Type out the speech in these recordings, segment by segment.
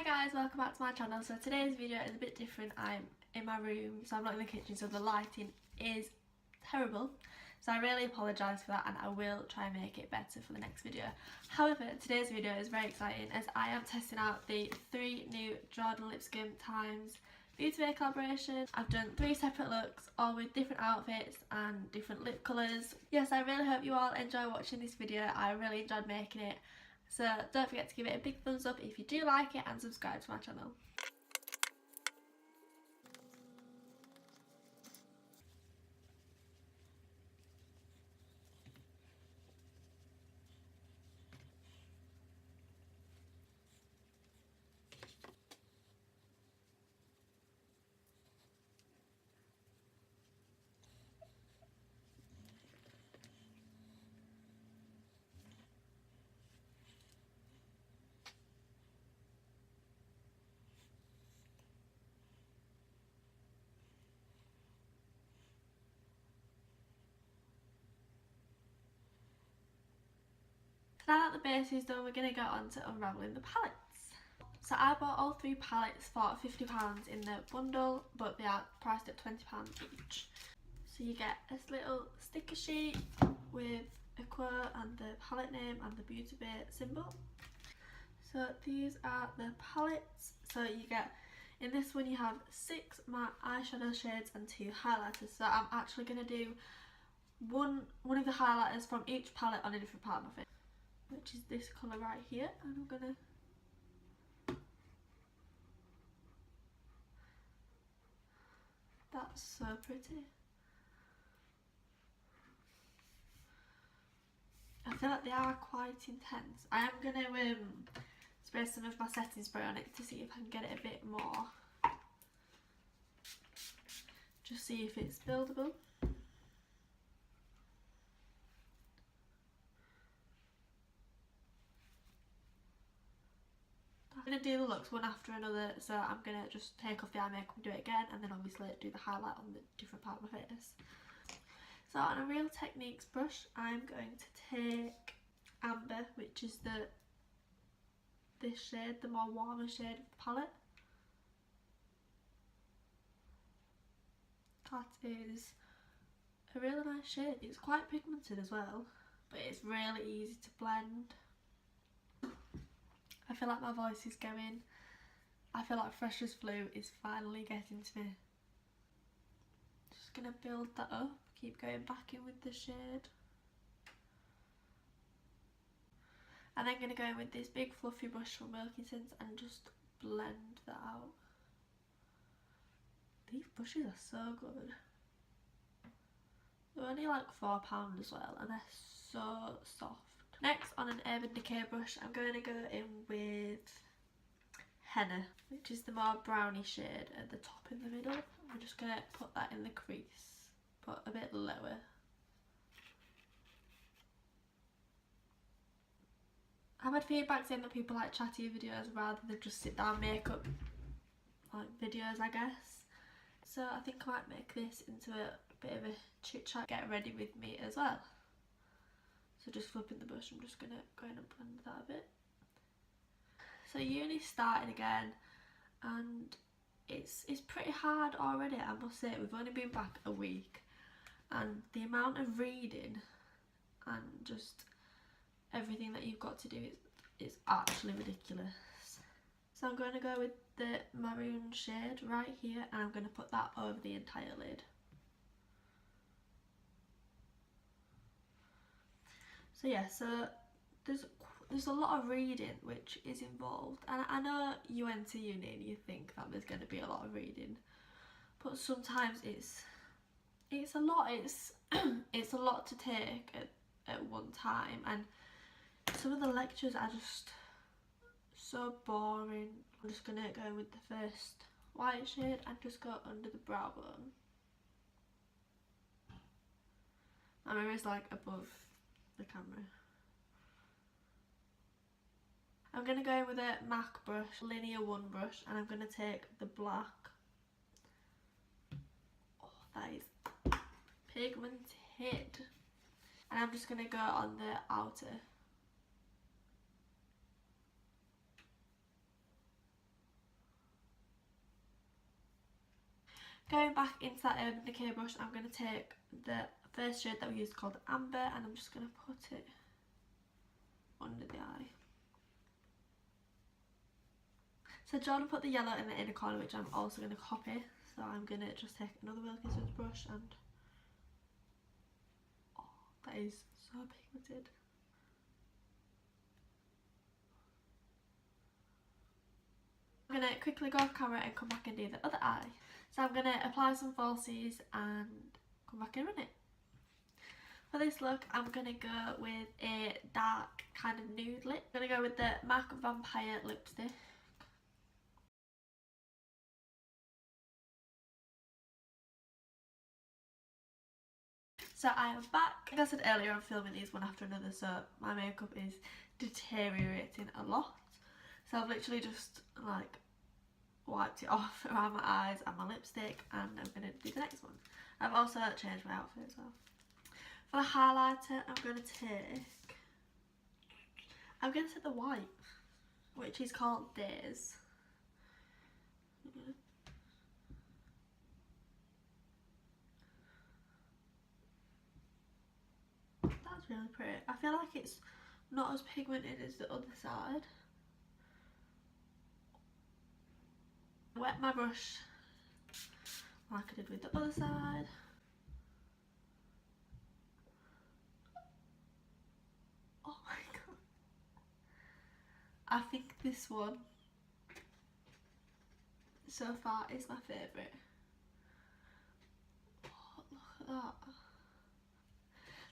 Hi guys, welcome back to my channel. So today's video is a bit different. I'm in my room, so I'm not in the kitchen, so the lighting is terrible. So I really apologise for that, and I will try and make it better for the next video. However, today's video is very exciting as I am testing out the 3 new Jodan Lipscombe times Beauty Bay collaboration. I've done 3 separate looks, all with different outfits and different lip colours. Yes, I really hope you all enjoy watching this video. I really enjoyed making it. So don't forget to give it a big thumbs up if you do like it and subscribe to my channel. Now that the base is done, we're going to go on to unravelling the palettes. So I bought all 3 palettes for £50 in the bundle, but they are priced at £20 each. So you get this little sticker sheet with a quote and the palette name and the Beauty Bay symbol. So these are the palettes. So you get, in this one you have 6 matte eyeshadow shades and 2 highlighters. So I'm actually going to do one of the highlighters from each palette on a different part of my face, which is this colour right here, and I'm gonna that's so pretty. I feel like they are quite intense. I am gonna spray some of my setting spray on it to see if I can get it a bit more, just see if it's buildable. I'm going to do the looks one after another, so I'm going to just take off the eye makeup and do it again, and then obviously do the highlight on the different part of my face. So on a Real Techniques brush, I'm going to take Amber, which is this shade, the more warmer shade of the palette. That is a really nice shade. It's quite pigmented as well, but it's really easy to blend. I feel like my voice is going. I feel like Freshers Flu is finally getting to me. Just gonna build that up, keep going back in with the shade. And then gonna go in with this big fluffy brush from Wilkinson's and just blend that out. These brushes are so good. They're only like £4 as well, and they're so soft. Next, on an Urban Decay brush, I'm going to go in with Henna, which is the more browny shade at the top in the middle. I'm just going to put that in the crease, but a bit lower. I've had feedback saying that people like chattier videos rather than just sit down makeup like videos, I guess. So I think I might make this into a bit of a chit chat, get ready with me as well. So just flipping the brush, I'm just going to go in and blend that a bit. So uni's starting again, and it's pretty hard already, I must say. We've only been back a week, and the amount of reading and just everything that you've got to do is actually ridiculous. So I'm going to go with the maroon shade right here, and I'm going to put that over the entire lid. So yeah, so there's a lot of reading which is involved, and I know you enter uni and you think that there's going to be a lot of reading, but sometimes it's a lot. It's a lot to take at one time, and some of the lectures are just so boring. I'm just gonna go with the first white shade and just go under the brow bone. My mirror is like above the camera. I'm going to go in with a MAC brush, Linear 1 brush, and I'm going to take the black. Oh, that is pigmented. And I'm just going to go on the outer. Going back into that Urban Decay brush, I'm going to take the first shade that we used called Amber, and I'm just going to put it under the eye. So Jordan put the yellow in the inner corner, which I'm also going to copy. So I'm going to just take another Wilkinson's brush and... oh, that is so pigmented. I'm going to quickly go off camera and come back and do the other eye. So I'm going to apply some falsies and come back and run it. For this look, I'm going to go with a dark kind of nude lip. I'm going to go with the MAC Vampire lipstick. So I am back. Like I said earlier, I'm filming these one after another, so my makeup is deteriorating a lot. So I've literally just like wiped it off around my eyes and my lipstick, and I'm going to do the next one. I've also changed my outfit as well. For the highlighter, I'm going to take the white, which is called Days. That's really pretty. I feel like it's not as pigmented as the other side. Wet my brush like I did with the other side. Oh my god. I think this one so far is my favourite. Oh, look at that.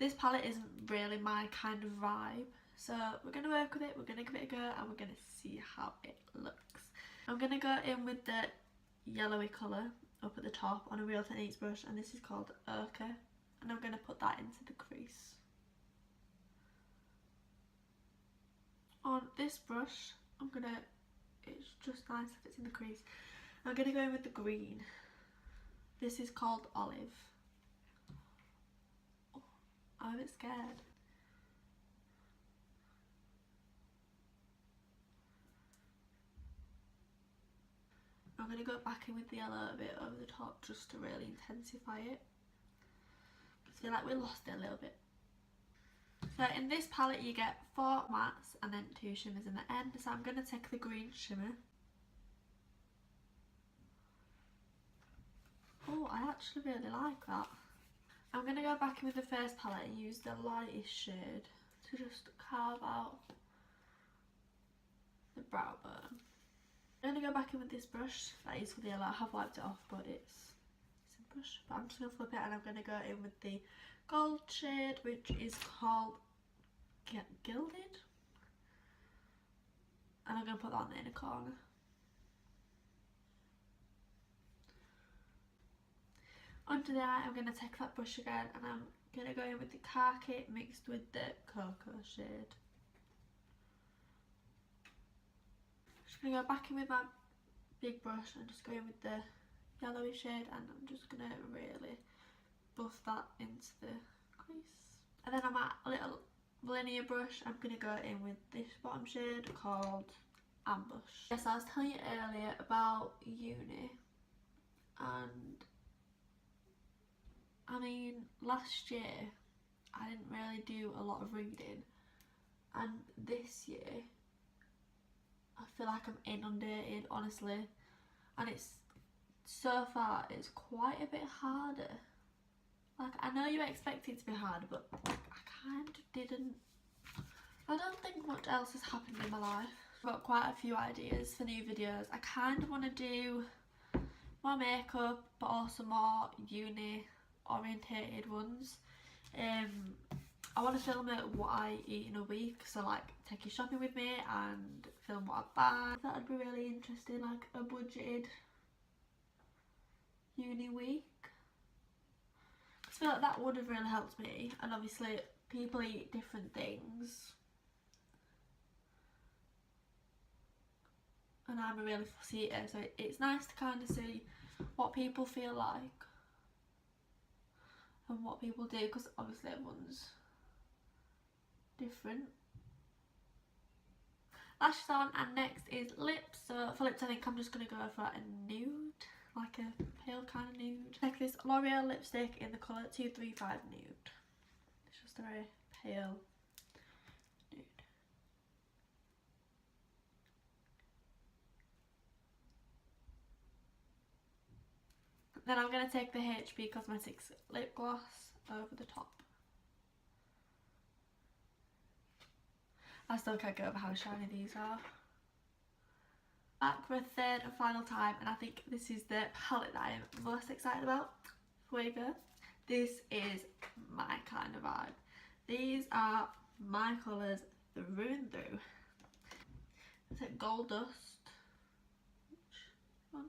This palette isn't really my kind of vibe, so we're going to work with it, we're going to give it a go, and we're going to see how it looks. I'm going to go in with the yellowy colour up at the top on a Real Techniques brush, and this is called Ochre, and I'm going to put that into the crease. On this brush, it's just nice if it's in the crease. I'm going to go in with the green. This is called Olive. Oh, I'm a bit scared. I'm going to go back in with the yellow a bit over the top just to really intensify it. I feel like we lost it a little bit. So in this palette you get 4 mattes and then 2 shimmers in the end. So I'm going to take the green shimmer. Oh, I actually really like that. I'm going to go back in with the first palette and use the lightest shade to just carve out the brow bone. I'm going to go back in with this brush. That is for the yellow. I have wiped it off, but it's a brush. But I'm just going to flip it, and I'm going to go in with the gold shade, which is called Gilded. And I'm going to put that in the inner corner. Under the eye, I'm going to take that brush again, and I'm going to go in with the khaki mixed with the cocoa shade. I'm going to go back in with my big brush and just go in with the yellowy shade, and I'm just going to really buff that into the crease. And then on my little linear brush, I'm going to go in with this bottom shade called Ambush. Yes, I was telling you earlier about uni, and I mean, last year I didn't really do a lot of reading, and this year I feel like I'm inundated, honestly, and so far it's quite a bit harder. Like, I know you expect it to be hard, but like, I kind of didn't. I don't think much else has happened in my life. I've got quite a few ideas for new videos. I kind of want to do more makeup, but also more uni orientated ones. I want to film what I eat in a week, so like take you shopping with me and film what I buy. That would be really interesting, like a budgeted uni week. I feel like that would have really helped me, and obviously people eat different things, and I'm a really fussy eater, so it's nice to kind of see what people feel like and what people do, because obviously everyone's different. Lashes on, and next is lips. So for lips I think I'm just going to go for a nude like a pale kind of nude. Take this Loreal lipstick in the colour 235 Nude. It's just a very pale nude. Then I'm going to take the HP Cosmetics lip gloss over the top. I still can't get over how shiny these are. Back for a third and final time, and I think this is the palette that I am most excited about. Feugo. This is my kind of vibe. These are my colours through and through. It's like Gold Dust. Which one?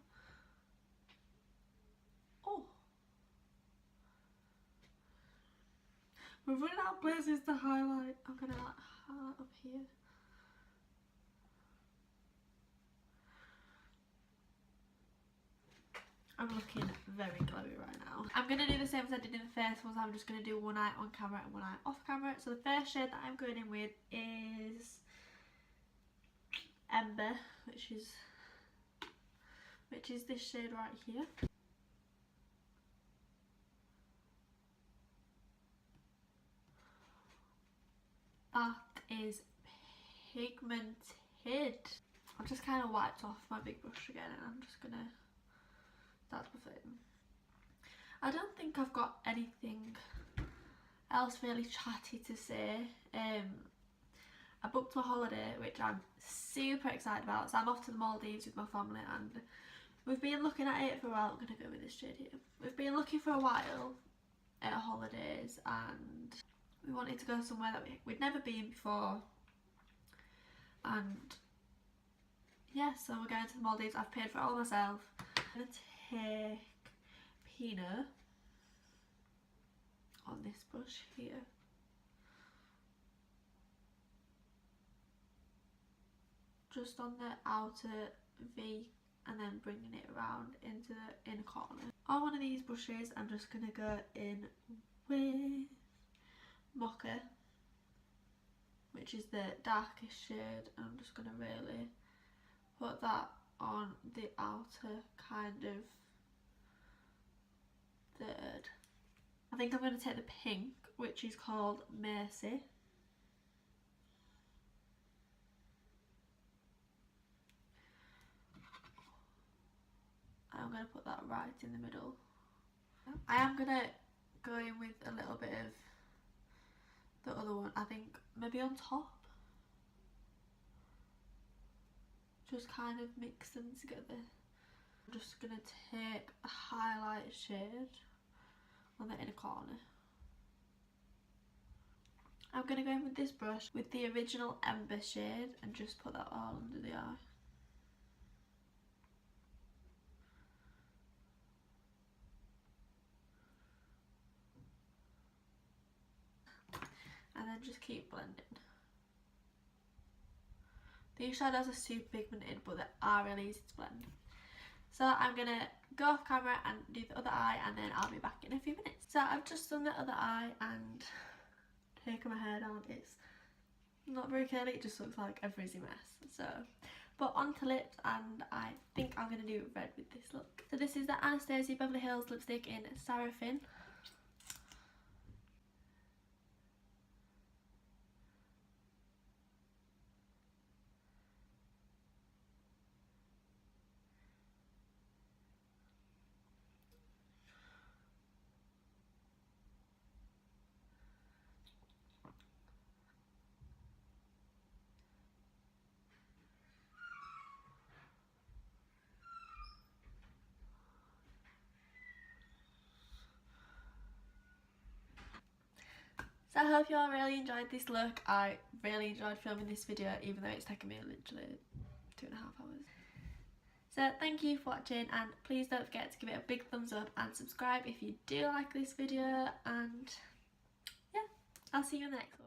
Oh. We're running out of places to highlight. I'm gonna like highlight up here. I'm looking very glowy right now. I'm going to do the same as I did in the first ones. I'm just going to do one eye on camera and one eye off camera. So the first shade that I'm going in with is Ember, which is this shade right here. That is pigmented. I've just kind of wiped off my big brush again, and I'm just going to start to buff it. I don't think I've got anything else really chatty to say. I booked a holiday, which I'm super excited about. So I'm off to the Maldives with my family, and we've been looking at it for a while. I'm going to go with this shade here. We've been looking for a while at holidays, and we wanted to go somewhere that we'd never been before. And yeah, so we're going to the Maldives. I've paid for it all myself. I'm going to take Pinot on this brush here. Just on the outer V, and then bringing it around into the inner corner. On one of these brushes, I'm just going to go in with Mocha, which is the darkest shade. I'm just going to really put that on the outer kind of third. I think I'm going to take the pink, which is called Mercy. I'm going to put that right in the middle. I am going to go in with a little bit of the other one, I think maybe on top. Just kind of mix them together. I'm just going to take a highlight shade on the inner corner. I'm going to go in with this brush with the original Ember shade and just put that all under the eye. And then just keep blending. These shadows are super pigmented, but they are really easy to blend. So I'm going to go off camera and do the other eye, and then I'll be back in a few minutes. So I've just done the other eye and taken my hair down. It's not very curly, it just looks like a frizzy mess. So, but onto lips, and I think I'm going to do red with this look. So this is the Anastasia Beverly Hills lipstick in Sarafine. So I hope you all really enjoyed this look. I really enjoyed filming this video, even though it's taken me literally 2.5 hours. So thank you for watching, and please don't forget to give it a big thumbs up and subscribe if you do like this video, and yeah, I'll see you in the next one.